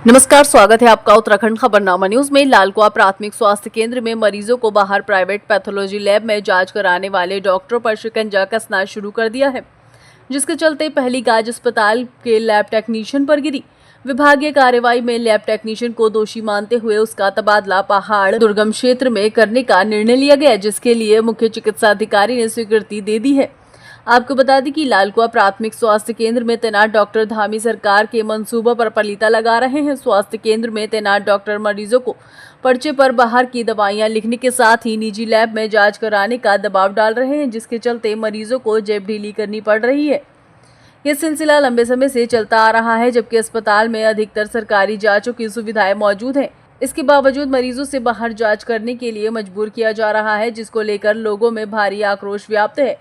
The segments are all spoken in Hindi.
नमस्कार, स्वागत है आपका उत्तराखंड खबरनामा न्यूज में। लालकुआं प्राथमिक स्वास्थ्य केंद्र में मरीजों को बाहर प्राइवेट पैथोलॉजी लैब में जांच कराने वाले डॉक्टरों पर शिकंजा कसना शुरू कर दिया है, जिसके चलते पहली गाज अस्पताल के लैब टेक्नीशियन पर गिरी। विभागीय कार्रवाई में लैब टेक्नीशियन को दोषी मानते हुए उसका तबादला पहाड़ दुर्गम क्षेत्र में करने का निर्णय लिया गया, जिसके लिए मुख्य चिकित्सा अधिकारी ने स्वीकृति दे दी है। आपको बता दें कि लालकुआं प्राथमिक स्वास्थ्य केंद्र में तैनात डॉक्टर धामी सरकार के मंसूबों पर पलीता लगा रहे हैं। स्वास्थ्य केंद्र में तैनात डॉक्टर मरीजों को पर्चे पर बाहर की दवाइयां लिखने के साथ ही निजी लैब में जांच कराने का दबाव डाल रहे हैं, जिसके चलते मरीजों को जेब ढीली करनी पड़ रही है। यह सिलसिला लंबे समय से चलता आ रहा है, जबकि अस्पताल में अधिकतर सरकारी जांचों की सुविधाएं मौजूद हैं। इसके बावजूद मरीजों से बाहर जांच करने के लिए मजबूर किया जा रहा है, जिसको लेकर लोगों में भारी आक्रोश व्याप्त है।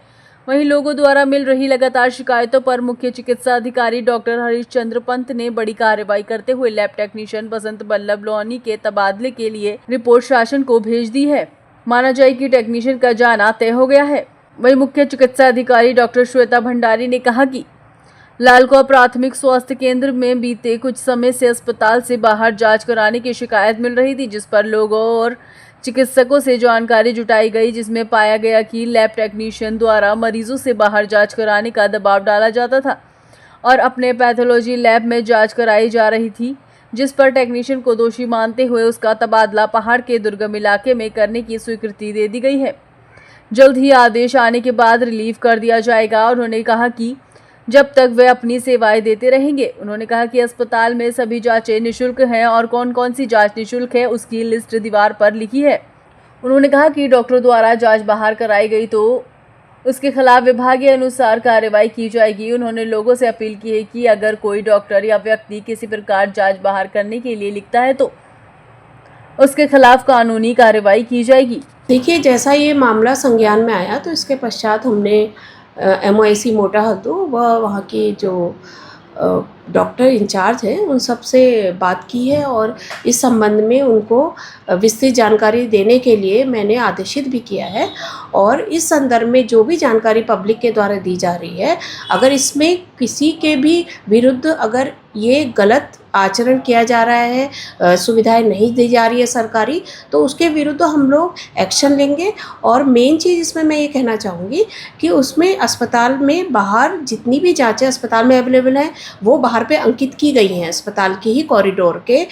वहीं लोगों द्वारा मिल रही लगातार शिकायतों पर मुख्य चिकित्सा अधिकारी डॉक्टर हरीश चंद्र पंत ने बड़ी कार्रवाई करते हुए लैब टेक्नीशियन बसंत बल्लभ लोहनी के तबादले के लिए रिपोर्ट शासन को भेज दी है। माना जाए कि टेक्नीशियन का जाना तय हो गया है। वहीं मुख्य चिकित्सा अधिकारी डॉक्टर श्वेता भंडारी ने कहा कि लालकुआं प्राथमिक स्वास्थ्य केंद्र में बीते कुछ समय से अस्पताल से बाहर जांच कराने की शिकायत मिल रही थी, जिस पर लोगों और चिकित्सकों से जानकारी जुटाई गई, जिसमें पाया गया कि लैब टेक्नीशियन द्वारा मरीजों से बाहर जांच कराने का दबाव डाला जाता था और अपने पैथोलॉजी लैब में जांच कराई जा रही थी, जिस पर टेक्नीशियन को दोषी मानते हुए उसका तबादला पहाड़ के दुर्गम इलाके में करने की स्वीकृति दे दी गई है। जल्द ही आदेश आने के बाद रिलीव कर दिया जाएगा। उन्होंने कहा कि जब तक वे अपनी सेवाएं देते रहेंगे। उन्होंने कहा कि अस्पताल में सभी जांचें निःशुल्क हैं और कौन कौन सी जांच निःशुल्क है उसकी लिस्ट दीवार पर लिखी है। उन्होंने कहा कि डॉक्टरों द्वारा जांच बाहर कराई गई तो उसके खिलाफ विभागीय अनुसार कार्रवाई की जाएगी। उन्होंने लोगों से अपील की है कि अगर कोई डॉक्टर या व्यक्ति किसी प्रकार जांच बाहर करने के लिए लिखता है तो उसके खिलाफ कानूनी कार्रवाई की जाएगी। देखिए, जैसा ये मामला संज्ञान में आया तो इसके पश्चात हमने MOIC मोटा हल्दू व वहाँ के जो डॉक्टर इंचार्ज हैं उन सब से बात की है और इस संबंध में उनको विस्तृत जानकारी देने के लिए मैंने आदेशित भी किया है। और इस संदर्भ में जो भी जानकारी पब्लिक के द्वारा दी जा रही है, अगर इसमें किसी के भी विरुद्ध अगर ये गलत आचरण किया जा रहा है, सुविधाएं नहीं दी जा रही है सरकारी, तो उसके विरुद्ध हम लोग एक्शन लेंगे। और मेन चीज़ इसमें मैं ये कहना चाहूँगी कि उसमें अस्पताल में बाहर जितनी भी जांचें अस्पताल में अवेलेबल हैं वो बाहर पे अंकित की गई हैं। अस्पताल की ही कॉरिडोर के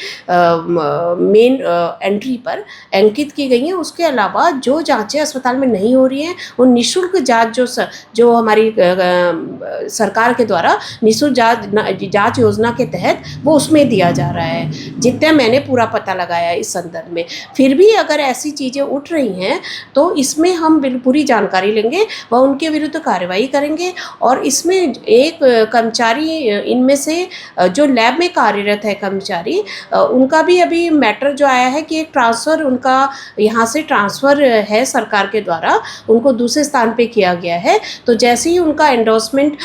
मेन एंट्री पर अंकित की गई हैं। उसके अलावा जो जांचें अस्पताल में नहीं हो रही हैं वो निःशुल्क जांच जो हमारी सरकार के द्वारा निःशुल्क जांच योजना के तहत वो उसमें दिया जा रहा है, जितना मैंने पूरा पता लगाया इस संदर्भ में। फिर भी अगर ऐसी चीज़ें उठ रही हैं तो इसमें हम पूरी जानकारी लेंगे व उनके विरुद्ध कार्रवाई करेंगे। और इसमें एक कर्मचारी इनमें से जो लैब में कार्यरत है कर्मचारी, उनका भी अभी मैटर जो आया है कि एक ट्रांसफ़र उनका यहाँ से ट्रांसफ़र है सरकार के द्वारा, उनको दूसरे स्थान पे किया गया है। तो जैसे ही उनका एंडोर्समेंट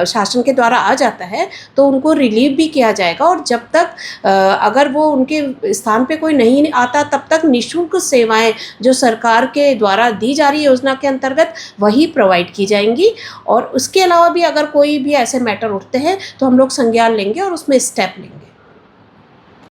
शासन के द्वारा आ जाता है तो उनको रिलीव भी किया जाएगा। और जब तक अगर वो उनके स्थान पे कोई नहीं आता तब तक निःशुल्क सेवाएं जो सरकार के द्वारा दी जा रही योजना के अंतर्गत वही प्रोवाइड की जाएंगी। और उसके अलावा भी अगर कोई भी ऐसे मैटर उठते हैं तो हम लोग संज्ञान लेंगे और उसमें स्टेप लेंगे।